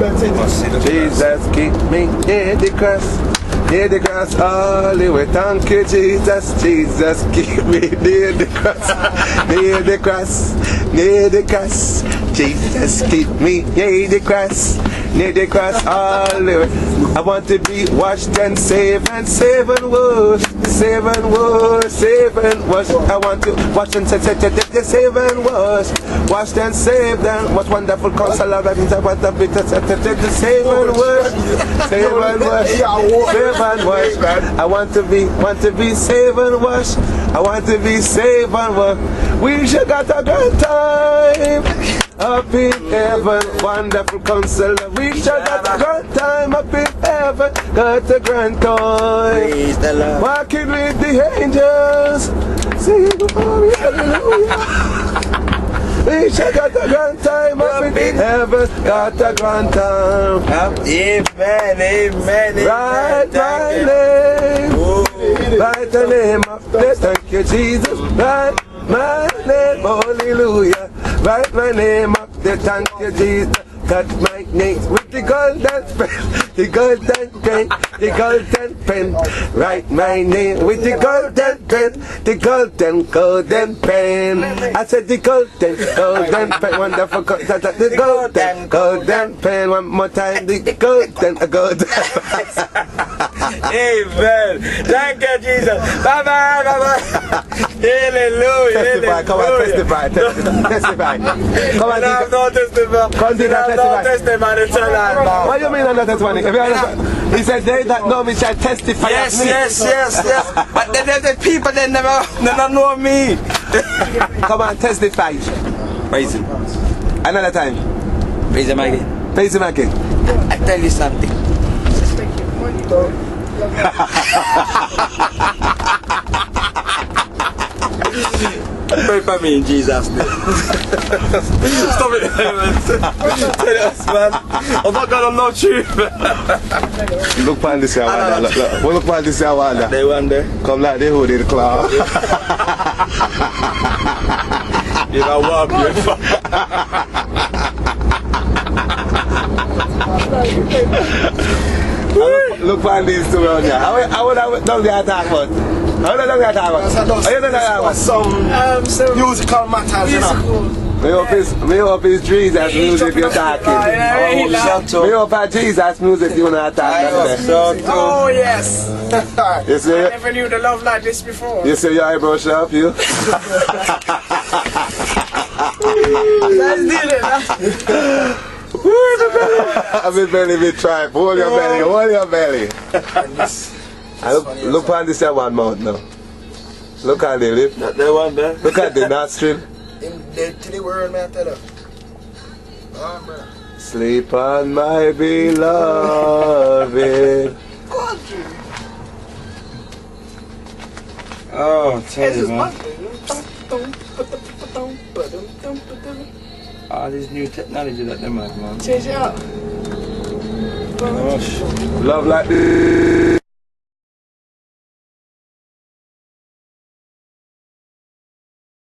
Jesus, keep me near the cross. Near the cross, all the way. Thank you, Jesus. Jesus, keep me near the cross. Near the cross. Near the cross. Jesus, keep me near the cross. Near the cross, all the way. I want to be washed and saved and save and wash. Save and wash. Save and wash. I want to wash and save and wash. Washed and saved and what wonderful counselor. I want to be save and wash. Save and wash. Save and wash. I want to be saved and wash. I want to be saved and wash. We should got a good time up in heaven, wonderful counselor. We should got a good time up in heaven, got a grand time. Walking with the angels, sing glory, hallelujah. We should got a grand time up in heaven, got a grand time. Amen, amen. Write my name, write the name of the thank you, Jesus. Write my name, hallelujah. Write my name up there, thank you, Jesus. Cut my name with the golden pen, the golden pen, the golden pen. Write my name with the golden pen, the golden pen. I said the golden pen, wonderful, the golden pen. One more time, the golden. Amen. Thank you, Jesus. Bye bye, bye bye. Hallelujah. Testify, come on, testify. Come on, no testify. Testimony. What do you mean another testimony? He said they that know me shall testify. Yes. But there's the people that never know me. Come on, testify. Praise him. Another time. Praise him again. Praise him again. I tell you something. Pray for me in Jesus' name. Stop it, man. Tell us, man. I'm not gonna know you. Look for this here, look for this here, They one there. come like they hold the claw. You know what? Look for these two around here. How don't they talk about? How don't they talk about? Some musical matters, you know. Me hope it's Jesus music you're talking. Me hope it's Jesus music you're not talking. Oh yes. You see? I never knew the love like this before. You see your eyebrow sharp, you? Let's do it. I'm in belly, me try. Hold your belly. Look on this one mouth now. Look at the lip. That one there. Look at the nostril. To the world, man, tell her. Sleep on my beloved. Oh, tell you, man. All this new technology that them have, man. Change it up. Love like this.